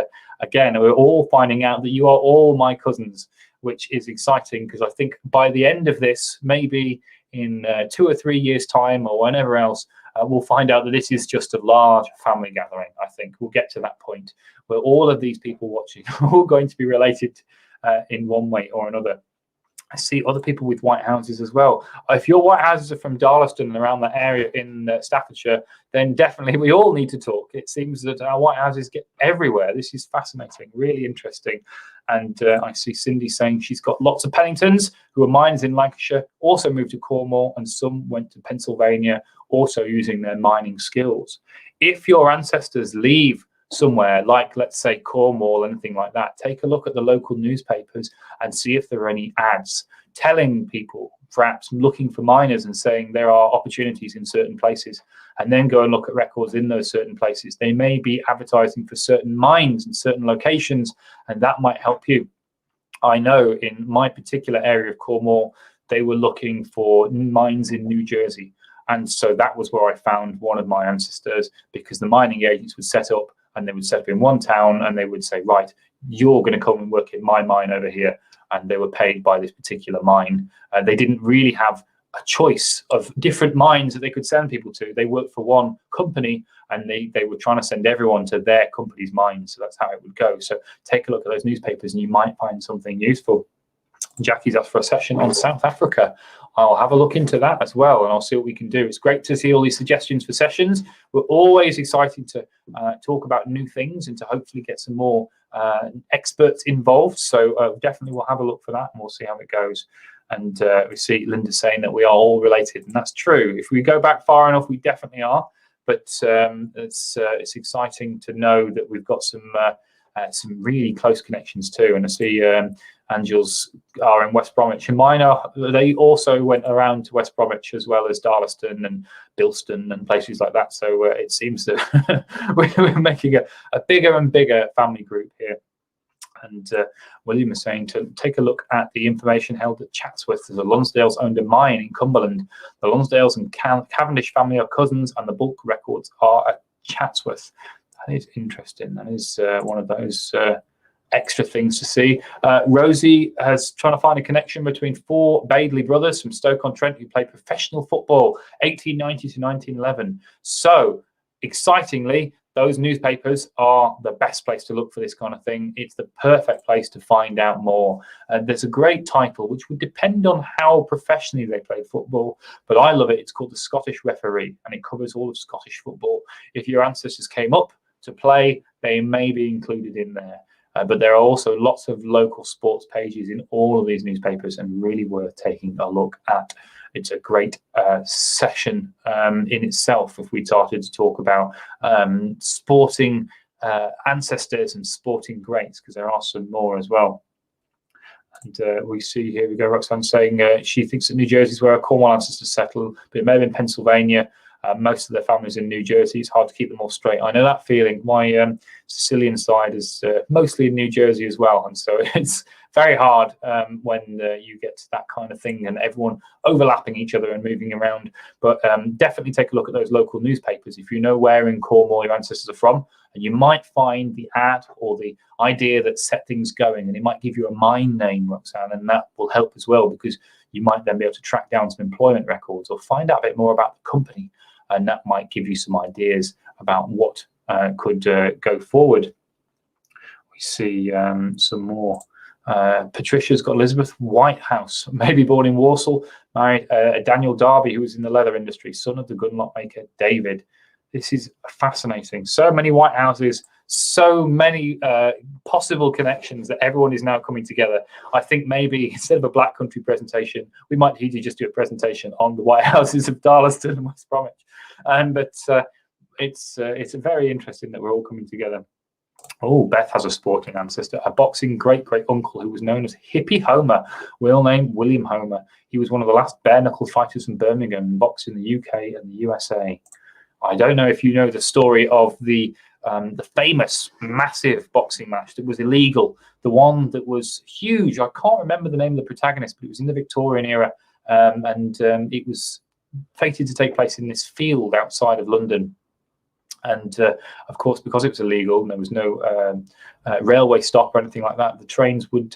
again, we're all finding out that you are all my cousins, which is exciting because I think by the end of this, maybe in 2 or 3 years' time or whenever else, we'll find out that this is just a large family gathering. I think we'll get to that point where all of these people watching are all going to be related in one way or another. I see other people with white houses as well. If your white houses are from Darlaston and around that area in Staffordshire, then definitely we all need to talk. It seems that our white houses get everywhere. This is fascinating, really interesting. And I see Cindy saying she's got lots of Penningtons who are miners in Lancashire, also moved to Cornwall, and some went to Pennsylvania, also using their mining skills. If your ancestors leave somewhere like, let's say, Cornwall, anything like that, take a look at the local newspapers and see if there are any ads telling people, perhaps looking for miners and saying there are opportunities in certain places, and then go and look at records in those certain places. They may be advertising for certain mines in certain locations, and that might help you. I know in my particular area of Cornwall, they were looking for mines in New Jersey. And so that was where I found one of my ancestors, because the mining agents would set up, and they would set up in one town and they would say, right, you're going to come and work in my mine over here. And they were paid by this particular mine. They didn't really have a choice of different mines that they could send people to. They worked for one company and they were trying to send everyone to their company's mine. So that's how it would go. So take a look at those newspapers and you might find something useful. Jackie's asked for a session on South Africa. I'll have a look into that as well, and I'll see what we can do. It's great to see all these suggestions for sessions. We're always excited to talk about new things and to hopefully get some more experts involved. So definitely we'll have a look for that and we'll see how it goes. And we see Linda saying that we are all related, and that's true. If we go back far enough, we definitely are. But it's exciting to know that we've got some really close connections too. And I see Angels are in West Bromwich, and mine are, they also went around to West Bromwich as well as Darlaston and Bilston and places like that. So it seems that we're making a bigger and bigger family group here. And William is saying to take a look at the information held at Chatsworth. The Lonsdales owned a mine in Cumberland. The Lonsdales and Cavendish family are cousins, and the bulk records are at Chatsworth. That is interesting. That is one of those extra things to see. Rosie has trying to find a connection between 4 Badley brothers from Stoke-on-Trent who played professional football 1890 to 1911. So excitingly, those newspapers are the best place to look for this kind of thing. It's the perfect place to find out more. There's a great title, which would depend on how professionally they played football, but I love it. It's called The Scottish Referee, and it covers all of Scottish football. If your ancestors came up to play, they may be included in there. But there are also lots of local sports pages in all of these newspapers, and really worth taking a look at. It's a great session in itself if we started to talk about sporting ancestors and sporting greats, because there are some more as well. And we see, here we go, Roxanne saying she thinks that New Jersey is where our Cornwall ancestors settled, but it may have been Pennsylvania. Most of their families in New Jersey. It's hard to keep them all straight. I know that feeling. My Sicilian side is mostly in New Jersey as well, and so it's very hard when you get to that kind of thing and everyone overlapping each other and moving around. But definitely take a look at those local newspapers if you know where in Cornwall your ancestors are from, and you might find the ad or the idea that set things going, and it might give you a mine name, Roxanne, and that will help as well, because you might then be able to track down some employment records or find out a bit more about the company, and that might give you some ideas about what could go forward. We see some more. Patricia's got Elizabeth Whitehouse, maybe born in Warsaw, married Daniel Darby, who was in the leather industry, son of the gunlock maker David. This is fascinating. So many Whitehouses, so many possible connections that everyone is now coming together. I think maybe instead of a Black Country presentation, we might need to just do a presentation on the Whitehouses of Darlaston and West Bromwich. But it's very interesting that we're all coming together. Oh, Beth has a sporting ancestor, a boxing great-great-uncle who was known as Hippie Homer, real name William Homer. He was one of the last bare-knuckle fighters from Birmingham and boxed in the UK and the USA. I don't know if you know the story of the famous, massive boxing match that was illegal, the one that was huge. I can't remember the name of the protagonist, but it was in the Victorian era, and it was fated to take place in this field outside of London. And of course, because it was illegal, there was no railway stop or anything like that, the trains would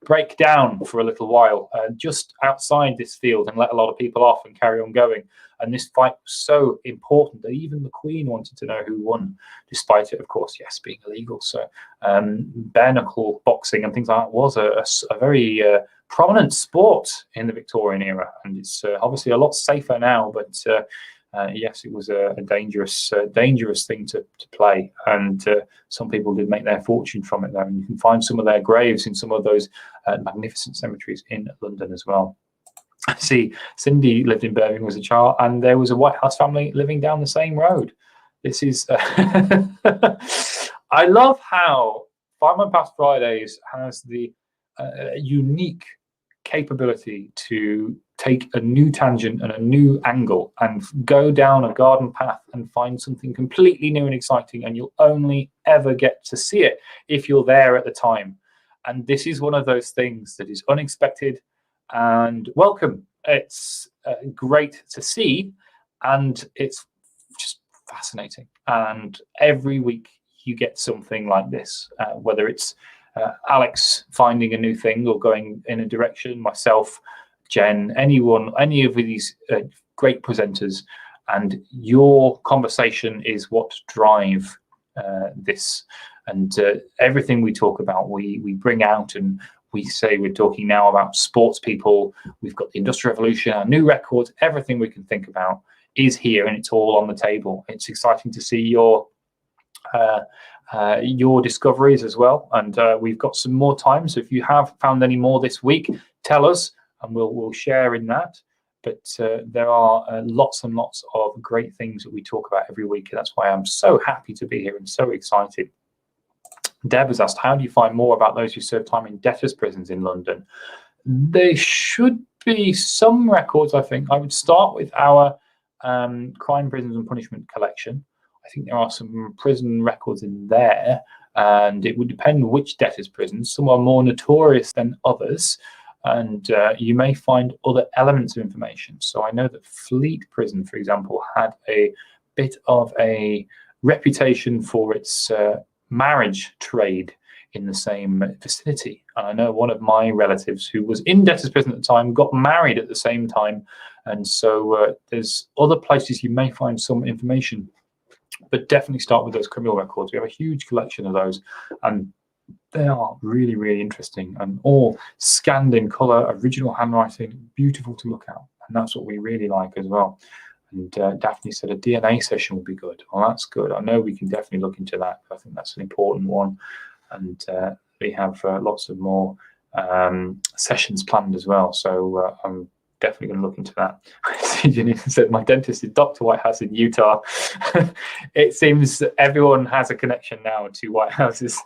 break down for a little while just outside this field and let a lot of people off and carry on going. And this fight was so important that even the Queen wanted to know who won, despite it, of course, yes, being illegal. So bare knuckle boxing and things like that was a very prominent sport in the Victorian era, and it's obviously a lot safer now, but yes, it was a dangerous thing to play, and some people did make their fortune from it there, and you can find some of their graves in some of those magnificent cemeteries in London as well. See, Cindy lived in Birmingham as a child, and there was a Whitehouse family living down the same road. This is I love how Find My Past Fridays has the unique capability to take a new tangent and a new angle and go down a garden path and find something completely new and exciting, and you'll only ever get to see it if you're there at the time. And this is one of those things that is unexpected and welcome. It's great to see, and it's just fascinating. And every week you get something like this, whether it's Alex finding a new thing or going in a direction, myself, Jen, anyone, any of these great presenters, and your conversation is what drive this. And everything we talk about, we bring out, and we say we're talking now about sports people. We've got the Industrial Revolution, our new records, everything we can think about is here, and it's all on the table. It's exciting to see your discoveries as well, and we've got some more time, so if you have found any more this week, tell us and we'll share in that. But there are lots and lots of great things that we talk about every week, and that's why I'm so happy to be here and so excited. Deb has asked, how do you find more about those who serve time in debtors' prisons in London? There should be some records, I think. I would start with our Crime, Prisons and Punishment collection. I think there are some prison records in there, and it would depend which debtors' prisons. Some are more notorious than others, and you may find other elements of information. So I know that Fleet Prison, for example, had a bit of a reputation for its marriage trade in the same vicinity. And I know one of my relatives who was in debtors' prison at the time got married at the same time. And so there's other places you may find some information, but definitely start with those criminal records. We have a huge collection of those, and they are really, really interesting, and all scanned in colour, original handwriting, beautiful to look at. And that's what we really like as well. And Daphne said a DNA session would be good. Well, that's good. I know we can definitely look into that. I think that's an important one. And we have lots of more sessions planned as well. So I'm definitely going to look into that. Janine said, my dentist is Dr. Whitehouse in Utah. It seems everyone has a connection now to Whitehouses.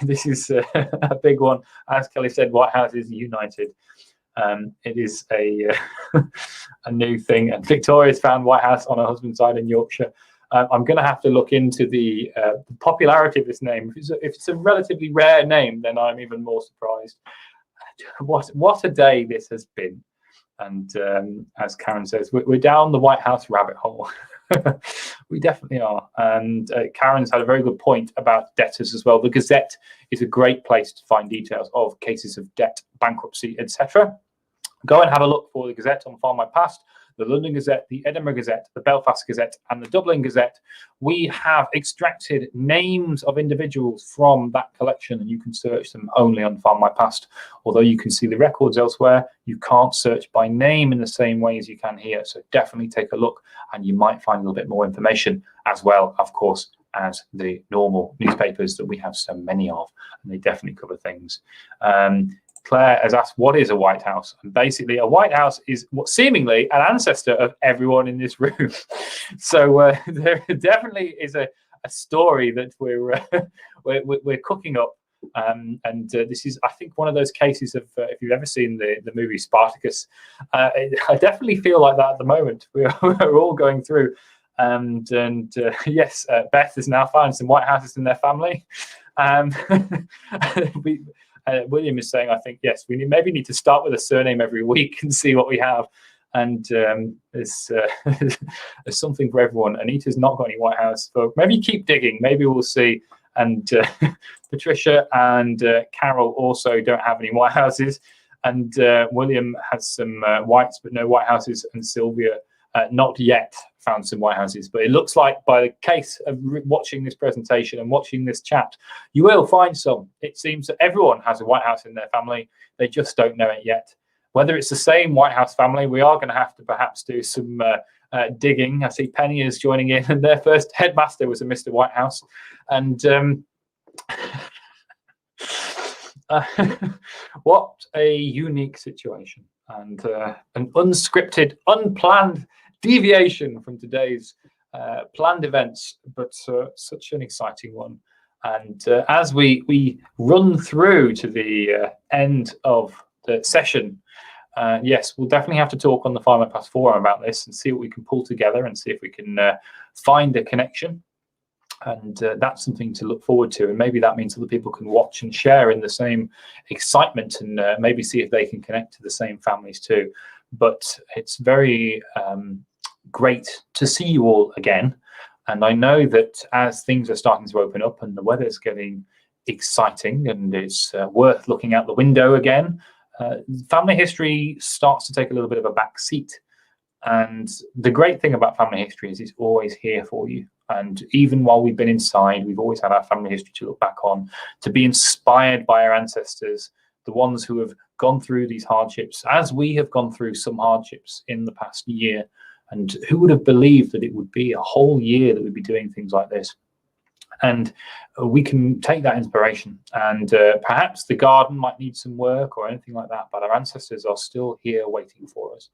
This is a big one. As Kelly said, Whitehouse is united. It is a new thing. And Victoria's found Whitehouse on her husband's side in Yorkshire. I'm going to have to look into the popularity of this name. If it's a relatively rare name, then I'm even more surprised. What a day this has been. And as Karen says, we're down the White House rabbit hole. We definitely are. And Karen's had a very good point about debtors as well. The Gazette is a great place to find details of cases of debt, bankruptcy, etc. Go and have a look for the Gazette on Find My Past, the London Gazette, the Edinburgh Gazette, the Belfast Gazette, and the Dublin Gazette. We have extracted names of individuals from that collection, and you can search them only on Find My Past. Although you can see the records elsewhere, you can't search by name in the same way as you can here. So definitely take a look, and you might find a little bit more information, as well, of course, as the normal newspapers that we have so many of, and they definitely cover things. Claire has asked, what is a White House? And basically, a White House is what seemingly an ancestor of everyone in this room. So there definitely is a story that we're cooking up. And this is, I think, one of those cases of, if you've ever seen the movie Spartacus, I definitely feel like that at the moment. We're all going through. And yes, Beth has now found some White Houses in their family. William is saying, I think, yes, we maybe need to start with a surname every week and see what we have. And there's something for everyone. Anita's not got any White House, but maybe keep digging. Maybe we'll see. And Patricia and Carol also don't have any White Houses. And William has some whites, but no White Houses. And Sylvia not yet found some White Houses. But it looks like, by the case of watching this presentation and watching this chat, you will find some. It seems that everyone has a White House in their family. They just don't know it yet. Whether it's the same White House family, we are going to have to perhaps do some digging. I see Penny is joining in, and their first headmaster was a Mr. White House. And what a unique situation, and an unscripted, unplanned deviation from today's planned events, but such an exciting one. And as we run through to the end of the session, yes, we'll definitely have to talk on the Find My Past forum about this and see what we can pull together and see if we can find a connection. And that's something to look forward to. And maybe that means other people can watch and share in the same excitement, and maybe see if they can connect to the same families too. But it's very great to see you all again. And I know that as things are starting to open up and the weather's getting exciting and it's worth looking out the window again, family history starts to take a little bit of a back seat. And the great thing about family history is it's always here for you. And even while we've been inside, we've always had our family history to look back on, to be inspired by our ancestors, the ones who have gone through these hardships, as we have gone through some hardships in the past year. And who would have believed that it would be a whole year that we'd be doing things like this? And we can take that inspiration, and perhaps the garden might need some work or anything like that, but our ancestors are still here waiting for us.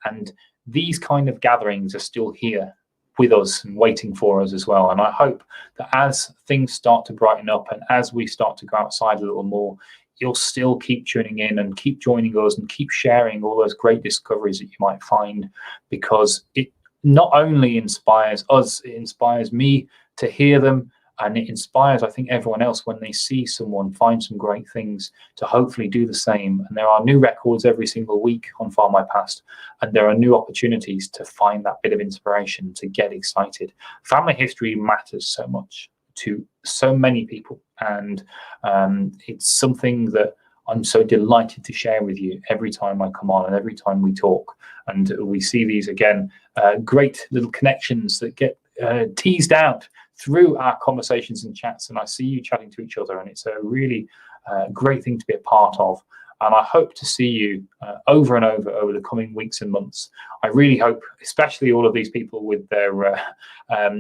And these kind of gatherings are still here with us and waiting for us as well. And I hope that as things start to brighten up and as we start to go outside a little more, you'll still keep tuning in and keep joining us and keep sharing all those great discoveries that you might find, because it not only inspires us, it inspires me to hear them, and it inspires, I think, everyone else when they see someone find some great things to hopefully do the same. And there are new records every single week on Find My Past, and there are new opportunities to find that bit of inspiration, to get excited. Family history matters so much to so many people, and it's something that I'm so delighted to share with you every time I come on and every time we talk. And we see these, again, great little connections that get teased out through our conversations and chats, and I see you chatting to each other, and it's a really great thing to be a part of. And I hope to see you over and over the coming weeks and months. I really hope, especially all of these people with their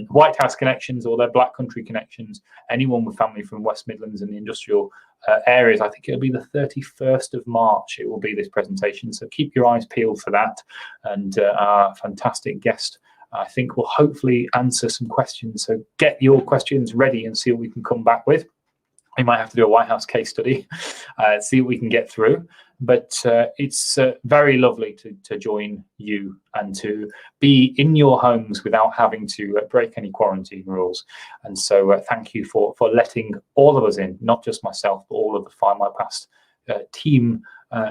White House connections or their Black Country connections, anyone with family from West Midlands and the industrial areas, I think it'll be the 31st of March, it will be this presentation. So keep your eyes peeled for that. And our fantastic guest, I think, will hopefully answer some questions. So get your questions ready and see what we can come back with. We might have to do a White House case study, see what we can get through. But it's very lovely to join you and to be in your homes without having to break any quarantine rules. And so thank you for letting all of us in, not just myself, but all of the Find My Past team,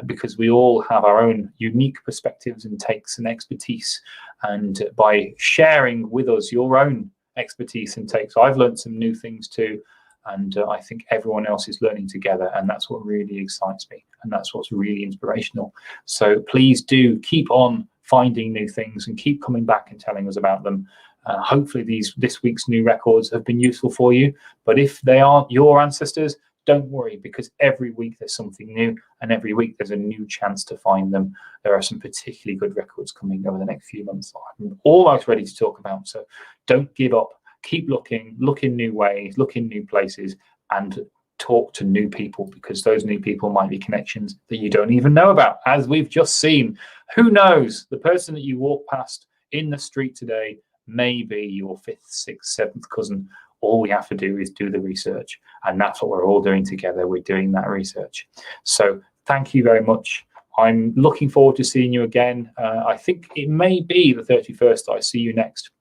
because we all have our own unique perspectives and takes and expertise. And by sharing with us your own expertise and takes, I've learned some new things too. And I think everyone else is learning together, and that's what really excites me, and that's what's really inspirational. So please do keep on finding new things and keep coming back and telling us about them. Hopefully this week's new records have been useful for you, but if they aren't your ancestors, don't worry, because every week there's something new, and every week there's a new chance to find them. There are some particularly good records coming over the next few months I'm almost ready to talk about, so don't give up. Keep looking, look in new ways, look in new places, and talk to new people, because those new people might be connections that you don't even know about, as we've just seen. Who knows? The person that you walk past in the street today may be your 5th, 6th, 7th cousin. All we have to do is do the research, and that's what we're all doing together. We're doing that research. So thank you very much. I'm looking forward to seeing you again. I think it may be the 31st I see you next.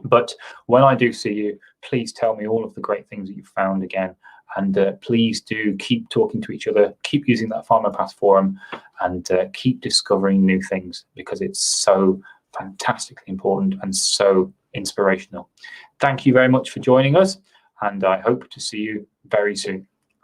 But when I do see you, please tell me all of the great things that you've found again. And please do keep talking to each other, keep using that Find My Past forum, and keep discovering new things, because it's so fantastically important and so inspirational. Thank you very much for joining us, and I hope to see you very soon.